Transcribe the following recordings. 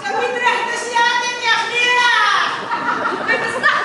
شميت ريحة الشياطين يا خليلة. بتصلح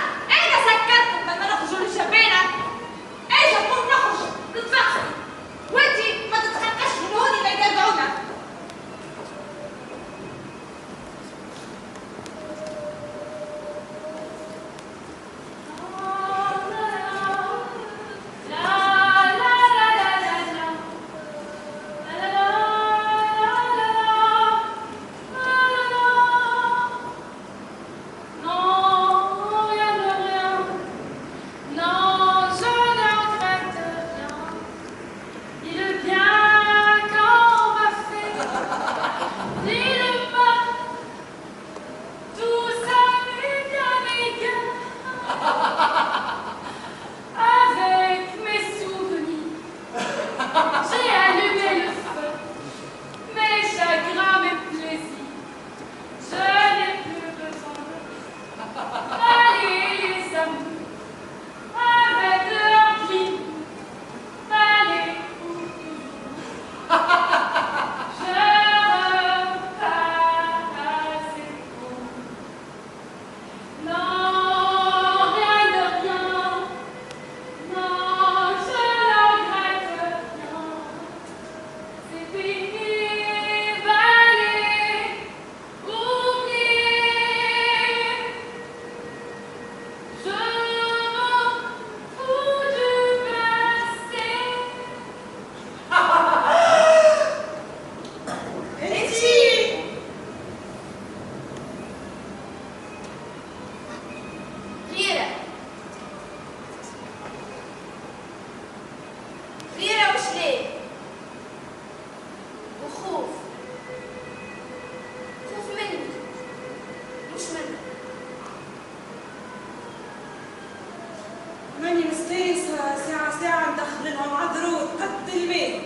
كلها ساعة ساعة ندخل لهم عذروت قد الماء،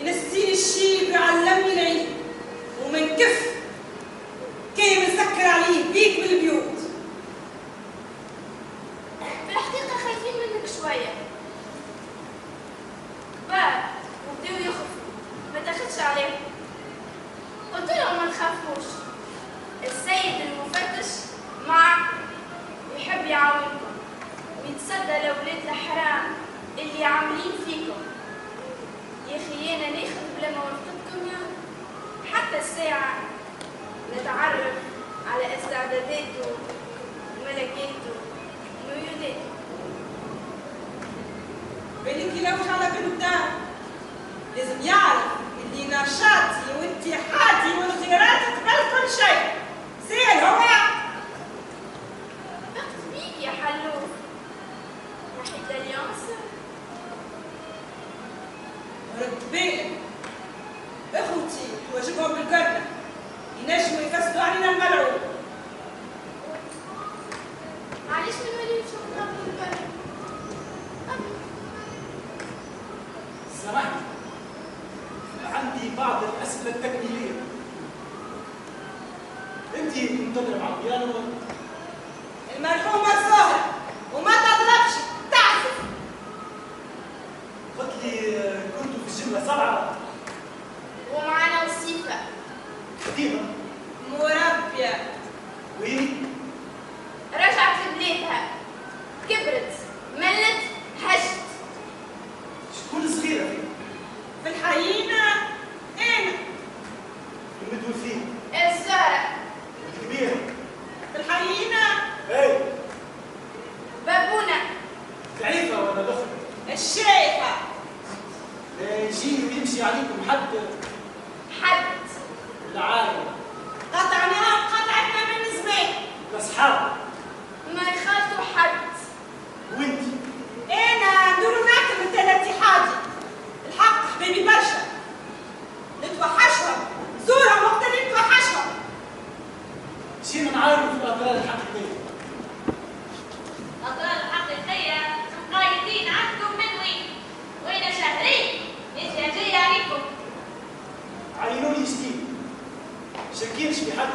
ينسيني الشيب ويعلمني العيد، ومن كف كي مسكر عليه بيك بالبيوت. في الحقيقة خايفين منك شوية. كبار وبداو يخافوا، ما تاخدش عليهم. قلت لهم ما نخافوش، السيد المفتش معكم ويحب يعاونكم ويتصدى لولاد الحرام اللي عاملين فيكم. يا اخي انا ناخذ بلا موافقتكم حتى الساعة نتعرف على استعداداته وملكاته وميولاته. بالك يلوش على بنتان، لازم يعرف اللي نشاطي واتحادي والخيرات قبل كل شيء. سير هو بقت بيك يا حلوف ناحية اليونس. رد بالك اخوتي واجبهم بالقرنة، ينجموا يفسدوا علينا الملعون. معليش من ولي شغلنا بالقرنة. سمحت، عندي بعض الأسئلة التكميلية. أنت مدرب على البيانو؟ المرحومة الزهرة وما تضربش تعزف. قلت لي كنتوا في الجملة 7 ومعنا وصيفة قديمة مربية وين؟ رجعت لبلادها، كبرت ملت هشت. شكون صغيرة فيه؟ في الحيينة أنا، المدوثين الزهرة، الكبيرة في الحيينة اي بابونة، ضعيفة ولا ضخمة؟ الشيخة. لا يجي ويمشي عليكم حد حد العالم قطعناهم قطعتنا من زمان. الأصحاب ما يخالطوا حد. وانت؟ أنا ندورو معكم من الاتحادي. الحق حبيبي برشا، نتوحشهم، زورهم وقت اللي نتوحشهم. شي نعرف الأطلال الحقيقية. الأطلال الحقيقية قايدين عندكم من وين؟ وين شهرين؟ نجي جاي عليكم. عينوني جديد. شاكينش في حد؟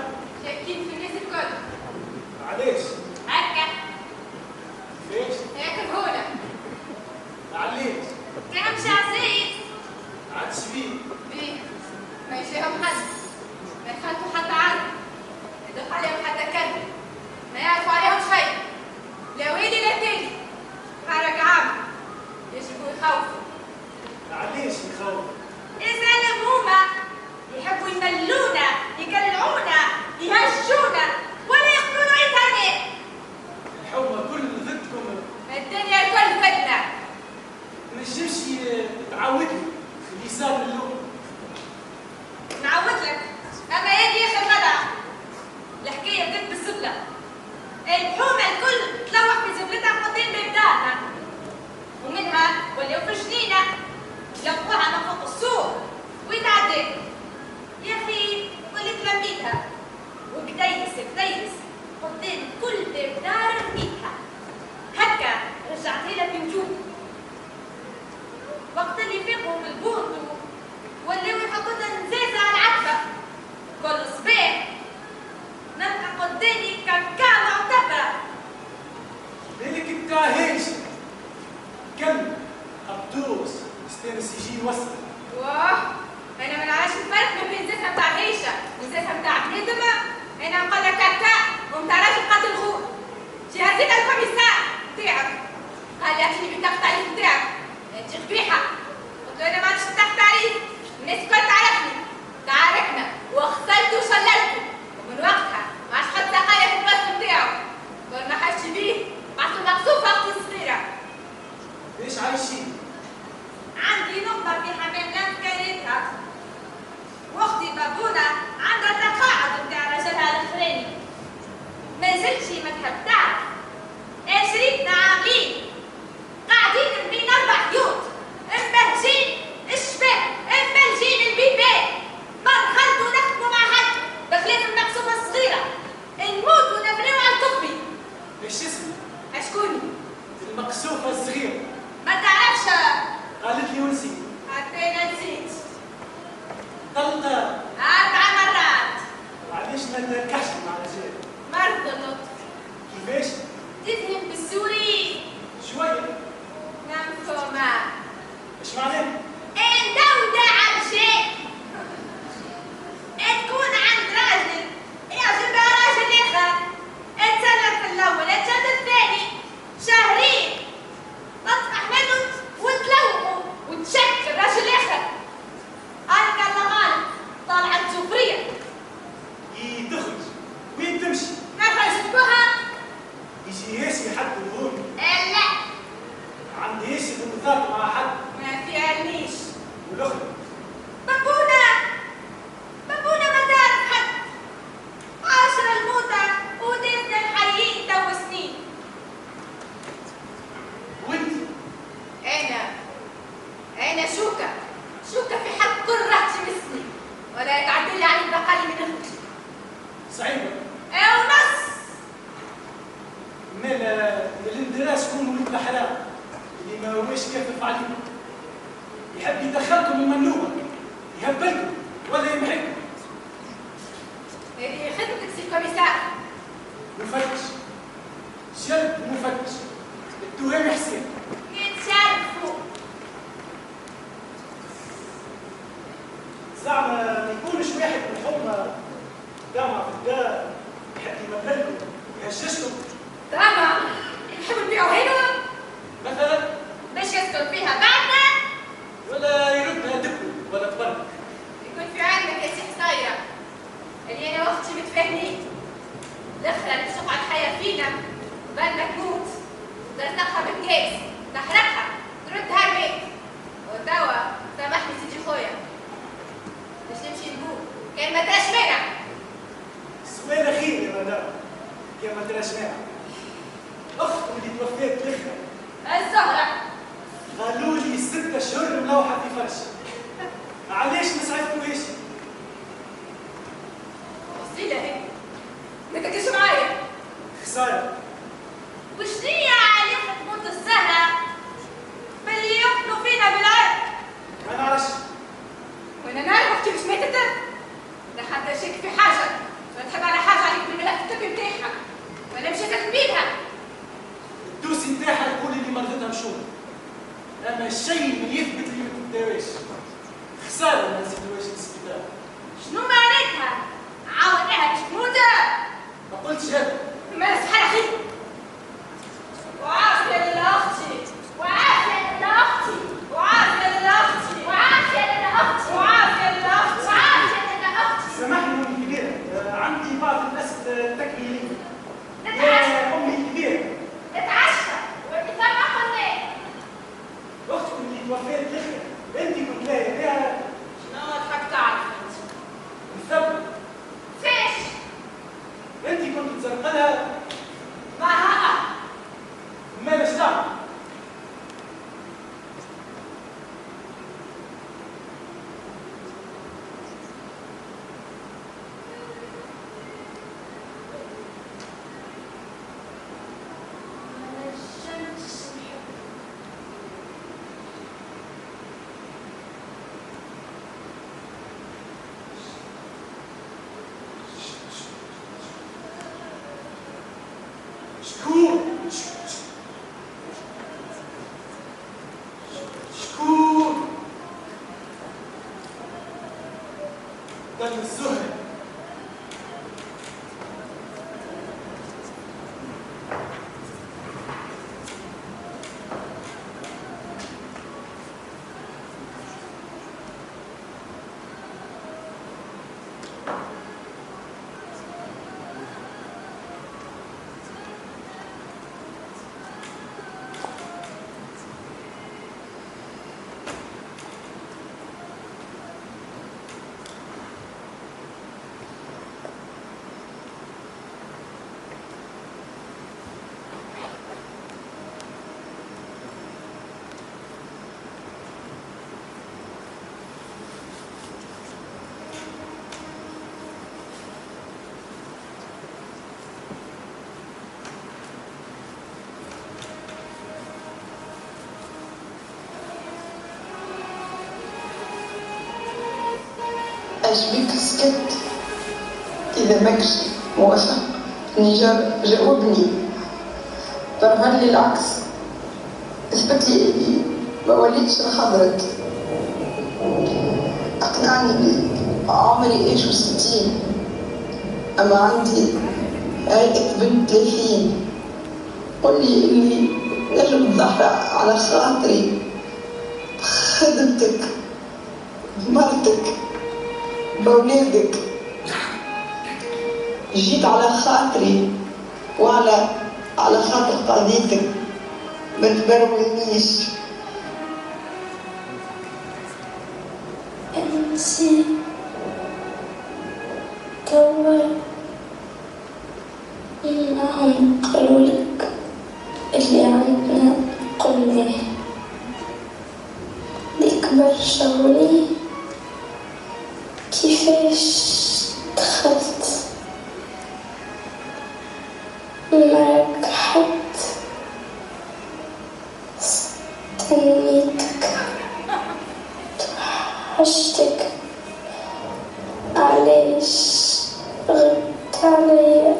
شاكين في الناس الكل. علاش؟ هكا كيفاش؟ هيك هنا علاش؟ تمشي عزيز. عاد شبيه؟ بيه ما يجيهم حد، ما يخالطوا حتى عاد، يدق عليهم حتى كلب، ما يعرفوا عليهم شيء، لا ويلي لا تيلي، حرق عام يجبوا يخوفوا. علاش يخوف؟ اسألهم هما، يحبوا يملونا، يقلعونا، يهجونا، ولا يقتلوا عيد هناك. الحومة كل ضدكم. الدنيا الكل فتنة. ما نجمش تعاودني في لسان اللغة. نعود لك، أما هذه آخر خدعة. الحكاية بدت بالزبلة. الحومة الكل تلوح في زبلتها قدام باب دارنا. ومنها ولاو في جنينة، يلقوها من فوق السور ويتعدى. يا أخي وليت لميتها، وكديس كديس قدام كل باب دار رميتها. هكا رجعت لها بوجودي. وقت اللي فيقوا بالبوط ولاو يحطوا لنا نزازة على العتبة. كل صباح نلقى قدامي كاكا معتبرة. بالك التاهيش كم قبطوس استانس يجي يوصل. واه انا ما نعرفش الفرق ما بين زيتها بتاع عيشه وزيتها بتاع بنادم. انا نقول لك كاكا ومتاع راجل قاتل غول. جهزينا الكوميسار بتاعك قال لي اعطيني بطاقة التعريف بتاعك. انت قبيحه. قلت له انا ما عنديش بطاقة تعريف، الناس الكل تعرفني. تعاركنا وغسلت وشللت، ومن وقتها ما عادش حد سقايا في البلاصه بتاعه. كل ما حش بيه بعثوا مقصوفه اختي الصغيره. ليش عايشين؟ عندي نقطة في حمام لم كريتها، واختي بابونة عندها تقاعد بتاع تكحش مع الرجال. مرض اللطف. كيفاش؟ تفهم بالسوري؟ شوية. نفهمها. ايش معناه؟ ندودة على شيء. تكون عند راجل يعجبها راجل آخر. تسلم في الأول، تشد الثاني. شهرين. تطفح منه وتلومه وتشكل راجل آخر. أنا قال له غالب طالعة جبرية. تخرج وين تمشي؟ نخرج بها. يجي ياسي حد الهون. لا. عندي ياسي بالمثال مع حد. ما في علميش. والاخرى. بابونا ما تعرف حد. 10 الموتى ودفن الحيين تو سنين. وانت؟ أنا شوكة في حق كل رحتي مثلي ولا يتعدل لي علي بقالي من أختي. صعيبة. ونص. مال الاندراس يكون مولود الحلال اللي ما هوش كافف عليكم. يحب يدخلكم الممنوع، يهبلكم ولا يمحكم. هذه خدمتك سي الكوميسار. مفتش. جلد مفتش. التهامي حسين. يتشرفوا. زعما ما يكونش واحد من الحمى دامع في الدار يحب يمبلكم يهششكم. طبعا نحب نبيعوا هنا مثلا باش يسكن فيها بعدنا. ولا يردها دبل ولا تبرك. يكون في علمك يا سي حصايرة اللي أنا وأختي متفاهمين. الأخرى اللي تشق على الحياة فينا وبالنا تموت ترزقها بالكاس تحرقها تردها البيت. وتوا سامحني سيدي خويا باش نمشي نقول كان ما تراش مانع. السؤال اخير يا مدام يا ما تراش مانع. اختكم اللي توفيت الاخرى الزهرة قالوا لي 6 اشهر ملوحه في فرش. علاش ما سعفتوهاش؟ وصيلة هيك ما تكش معايا. خساره. وشنية علاقة موت الزهرة باللي يقتلوا فينا بالعرق؟ ما نعرفش. وانا نعرف اختي مش ماتت. لا حد يشك في حاجة ولا تحب على حاجة عليك بالملف الطبي بتاعها ولا مشيت تكبيبها. الدوسي نتاعها يقول لي مرضتها مشهوره. اما الشيء ما يثبت لي ما تداواش. خساره ما نزيدوهاش للسبيطار. شنو معناتها؟ عاودناها باش تموت؟ ما قلتش هذا. ما سبحان أخي. وعافية لأختي وعافية لأختي وعافية لأختي وعافية لأختي وعافية لأختي وعافية لأختي. سامحني أمي الكبيرة، عندي بعض الأسئلة التكميلية. يا أمي الكبيرة. نتعشى والاتفاق قلنا. أختكم اللي توفيت الأخرى، أنت كنت لاقية بها. شنو تحب تعرف انت؟ مثبت. فيش؟ أنت كنت تزرقلها. معها مالش دعوة. شكون؟ دم الزهر. أجبك سكت إذا بكشي موافق نيجر جاوبني، ظهر لي العكس، اثبت لي اني ما وليتش لخبرك، اقنعني بي عمري ايش وستين، اما عندي هيئة بنت 30. قل لي اني نجم الزهرة على خاطري، خدمتك، مرتك، بولادك، جيت على خاطري وعلى خاطر قضيتك، ما تبرونيش. انتي توا معهم قالولك اللي عندنا قلناه، ديك برشا ولي كيفاش دخلت معك حد، استنيتك توحشتك، علاش غبت عليا،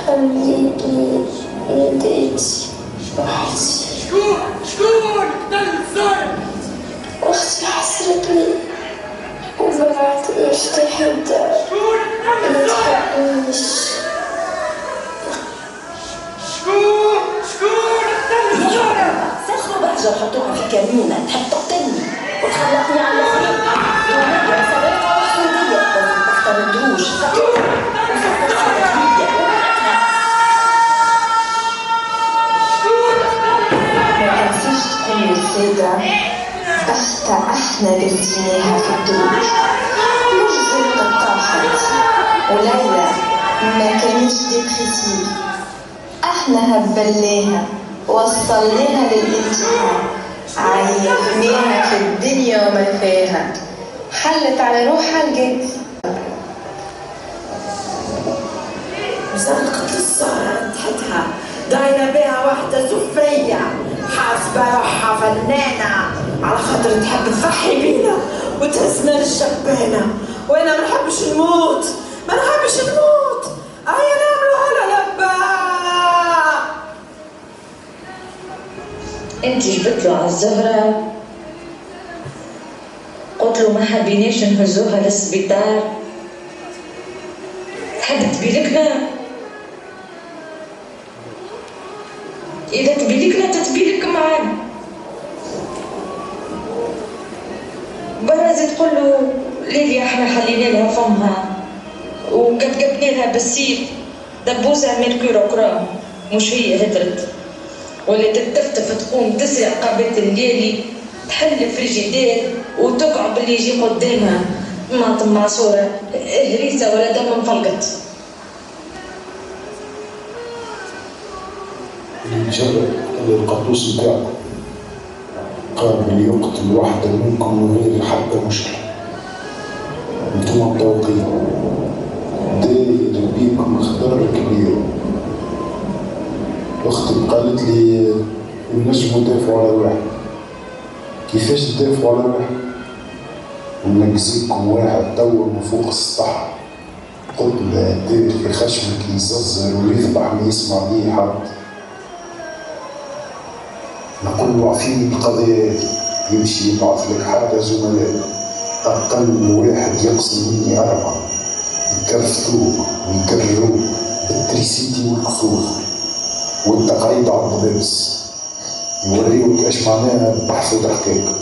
خليتني نديتي وحدي. شكون قتل الزهرة؟ واختي حسرتني وبلعت مفتاح الدار، ما تحبنيش. شكون قتل الزهرة؟ سخنوا بحجة وحطوها في كمينة، تحب تقتلني وتخلقني على الآخرين. وهي سرقة وحسودية، لازم تختار الدروج ما تنسيش تقولي السيدة أختها احنا درسيناها في الدروج، مش زي الطاحت، وليلى ما كانتش ديبريسيف، احنا هبلناها وصلناها للامتحان، عيفناها في الدنيا وما فيها، حلت على روحها الجد. زرقت الزهرة تحتها دايرة بها واحدة سفرية، حاسبة روحها فنانة على خاطر تحب تضحي بينا وتهزنا للشبانة، وانا ما نحبش نموت، ما نحبش نموت، هيا نعملوا على لبا. انت جبت له على الزهرة، قلت له ما حبيناش نهزوها للسبيطار، تحب تبيلكنا؟ إذا تبيلكنا تتبيلك معانا. برا زيد تقول له ليليا احنا حلينا لها فمها وكتكبنا لها بالسيف، دبوسها من كيروكرام، مش هي هدرت، ولا تتفتف تقوم تسرع قبة الليلي، تحل فريجيدير وتقع باللي يجي قدامها، ما طمع صورة هريسة ولا دم مفلقت. جرب القطوس بتاعكم قابل يقتل واحدة منكم من غير حتى مشكلة، انتم متوقين داير بيكم خطر كبير. اختي قالت لي نجموا ندافعوا على واحد، كيفاش تدافعوا على واحد؟ ونقزيكم واحد توا من فوق السطح، قلت له داير في خشمك يززر ويذبح ما يسمع ليه حد. نقول له عفيني القضية، يمشي يبعث لك حتى زملاء، أقل واحد يقسم مني 4 يكرفتوك ويكرروك بالتريسيتي والكفوف، وانت قاعد على الضبابس يوريوك ايش معناها البحث والتحقيق.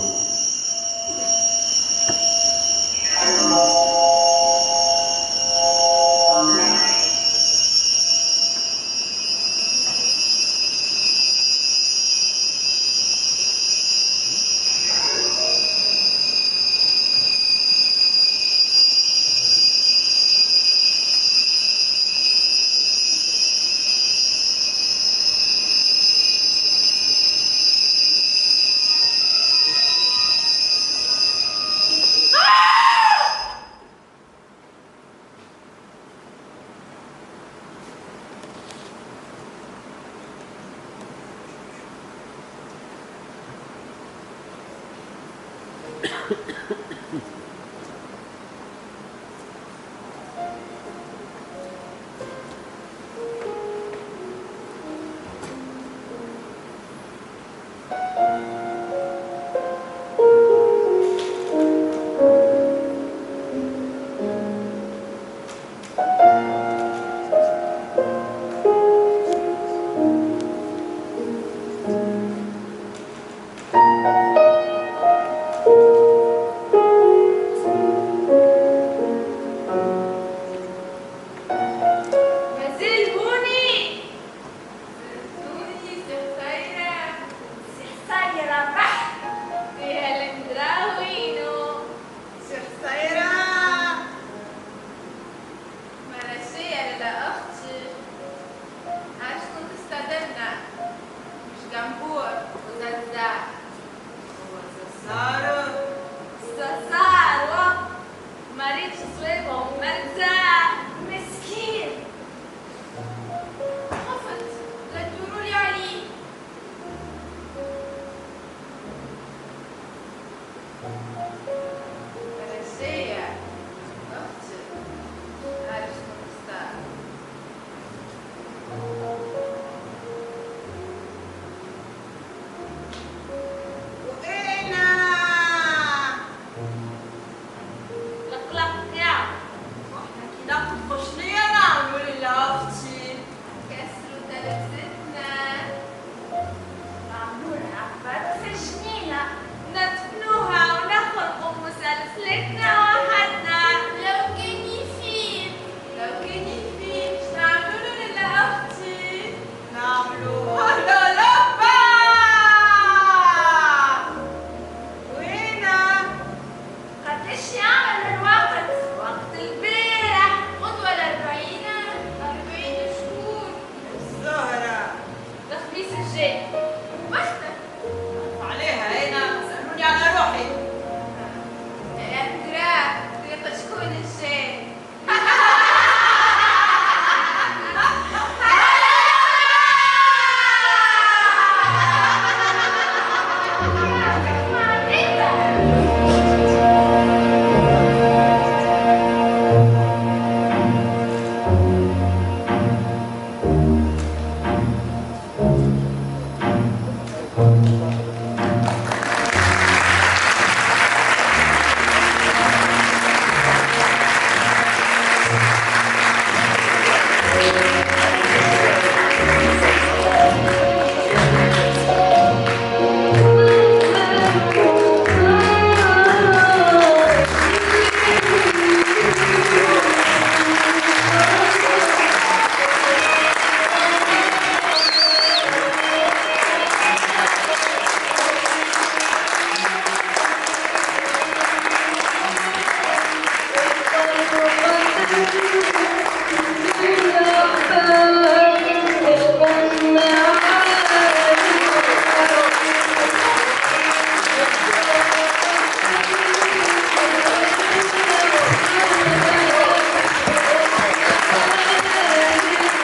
Thank you.